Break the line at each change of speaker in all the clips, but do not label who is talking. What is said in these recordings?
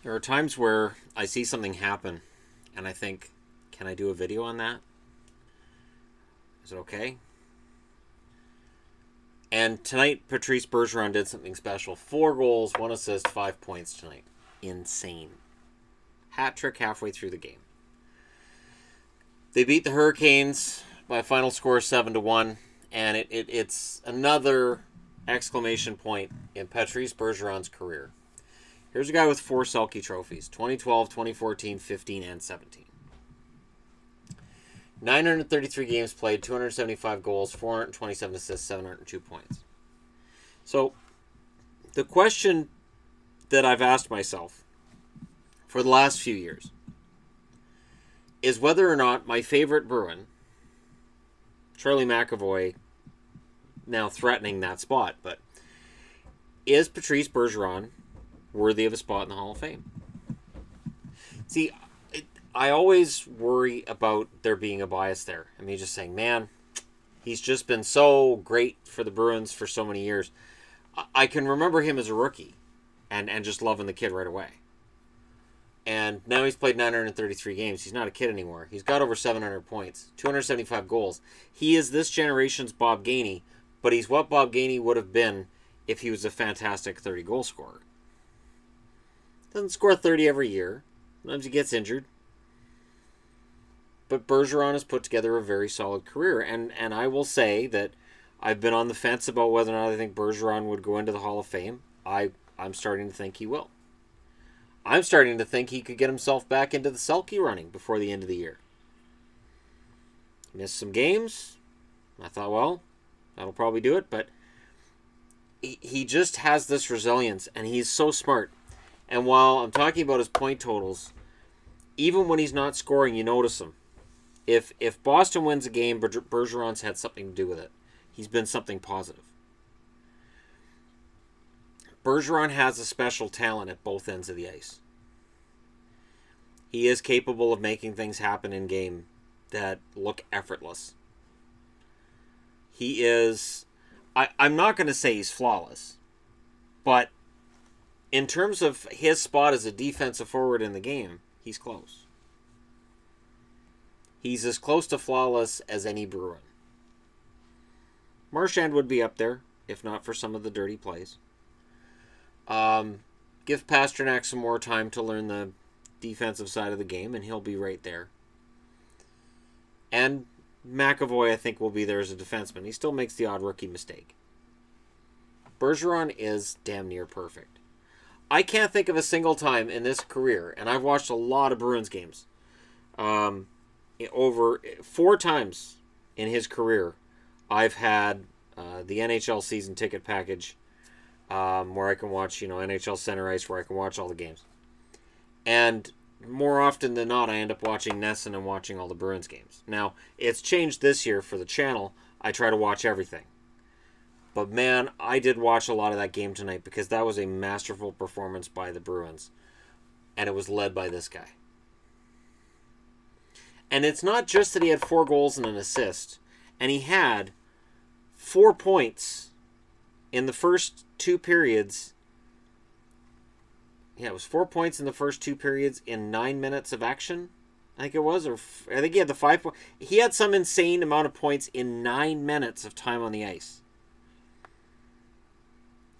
There are times where I see something happen and I think, can I do a video on that? Is it okay? And tonight, Patrice Bergeron did something special. 4 goals, 1 assist, 5 points tonight. Insane. Hat trick halfway through the game. They beat the Hurricanes by a final score of 7-1. And it's another exclamation point in Patrice Bergeron's career. Here's a guy with 4 Selke trophies. 2012, 2014, 15, and 17. 933 games played, 275 goals, 427 assists, 702 points. So, the question that I've asked myself for the last few years is whether or not my favorite Bruin, Charlie McAvoy, now threatening that spot, but is Patrice Bergeron worthy of a spot in the Hall of Fame? See, I always worry about there being a bias there. I mean, just saying, man, he's just been so great for the Bruins for so many years. I can remember him as a rookie and just loving the kid right away. And now he's played 933 games. He's not a kid anymore. He's got over 700 points, 275 goals. He is this generation's Bob Gainey, but he's what Bob Gainey would have been if he was a fantastic 30-goal scorer. Doesn't score 30 every year. Sometimes he gets injured. But Bergeron has put together a very solid career. And I will say that I've been on the fence about whether or not I think Bergeron would go into the Hall of Fame. I'm starting to think he will. I'm starting to think he could get himself back into the Selke running before the end of the year. Missed some games. I thought, well, that'll probably do it. But he just has this resilience, and he's so smart. And while I'm talking about his point totals, even when he's not scoring, you notice him. If Boston wins a game, Bergeron's had something to do with it. He's been something positive. Bergeron has a special talent at both ends of the ice. He is capable of making things happen in game that look effortless. He is... I'm not going to say he's flawless, but in terms of his spot as a defensive forward in the game, he's close. He's as close to flawless as any Bruin. Marchand would be up there, if not for some of the dirty plays. Give Pasternak some more time to learn the defensive side of the game, and he'll be right there. And McAvoy, I think, will be there as a defenseman. He still makes the odd rookie mistake. Bergeron is damn near perfect. I can't think of a single time in this career, and I've watched a lot of Bruins games, over 4 times in his career, I've had the NHL season ticket package where I can watch, NHL Center Ice, where I can watch all the games. And more often than not, I end up watching Nesson and watching all the Bruins games. Now, it's changed this year for the channel. I try to watch everything. But man, I did watch a lot of that game tonight because that was a masterful performance by the Bruins. And it was led by this guy. And it's not just that he had 4 goals and an assist. And he had 4 points in the first 2 periods. Yeah, it was 4 points in the first 2 periods in 9 minutes of action. I think it was. Or I think he had the 5 points. He had some insane amount of points in 9 minutes of time on the ice.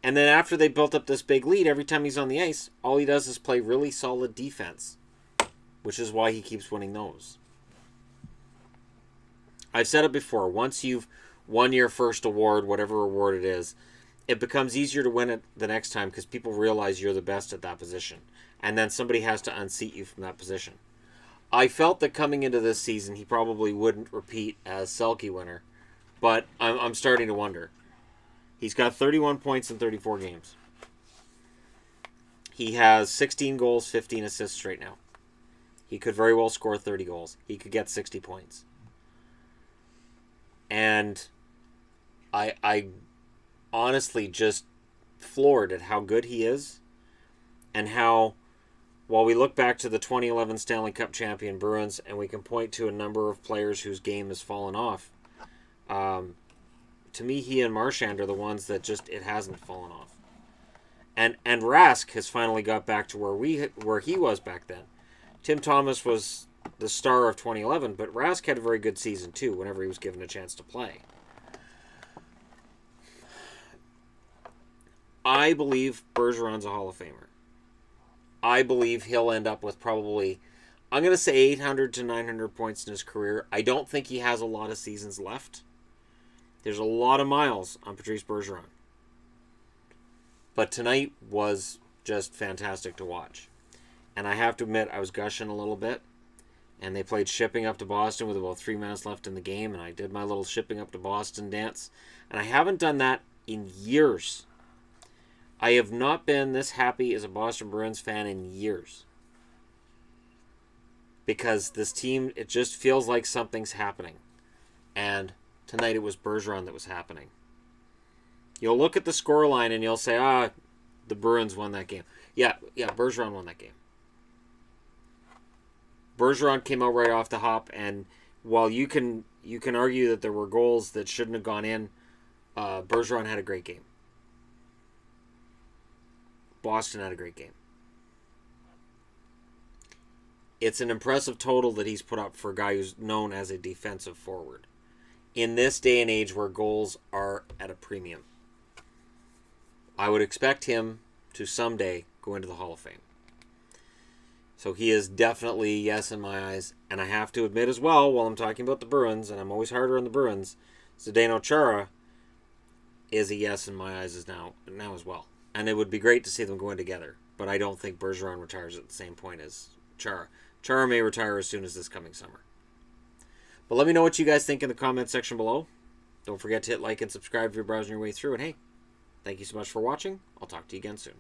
And then after they built up this big lead, every time he's on the ice, all he does is play really solid defense. Which is why he keeps winning those. I've said it before. Once you've won your first award, whatever award it is, it becomes easier to win it the next time because people realize you're the best at that position. And then somebody has to unseat you from that position. I felt that coming into this season, he probably wouldn't repeat as Selke winner. But I'm starting to wonder. He's got 31 points in 34 games. He has 16 goals, 15 assists right now. He could very well score 30 goals. He could get 60 points. And I honestly just floored at how good he is. And how, while we look back to the 2011 Stanley Cup champion Bruins, and we can point to a number of players whose game has fallen off, to me, he and Marchand are the ones that just, it hasn't fallen off. And Rask has finally got back to where he was back then. Tim Thomas was the star of 2011, but Rask had a very good season too whenever he was given a chance to play. I believe Bergeron's a Hall of Famer. I believe he'll end up with probably, I'm going to say 800 to 900 points in his career. I don't think he has a lot of seasons left. There's a lot of miles on Patrice Bergeron. But tonight was just fantastic to watch. And I have to admit, I was gushing a little bit. And they played Shipping Up to Boston with about 3 minutes left in the game. And I did my little Shipping Up to Boston dance. And I haven't done that in years. I have not been this happy as a Boston Bruins fan in years. Because this team, it just feels like something's happening. And tonight it was Bergeron that was happening. You'll look at the scoreline and you'll say, the Bruins won that game. Yeah, Bergeron won that game. Bergeron came out right off the hop, and while you can argue that there were goals that shouldn't have gone in, Bergeron had a great game. Boston had a great game. It's an impressive total that he's put up for a guy who's known as a defensive forward. In this day and age where goals are at a premium. I would expect him to someday go into the Hall of Fame. So he is definitely yes in my eyes. And I have to admit as well, while I'm talking about the Bruins, and I'm always harder on the Bruins, Zdeno Chara is a yes in my eyes now as well. And it would be great to see them going together. But I don't think Bergeron retires at the same point as Chara. Chara may retire as soon as this coming summer. But let me know what you guys think in the comment section below. Don't forget to hit like and subscribe if you're browsing your way through. And hey, thank you so much for watching. I'll talk to you again soon.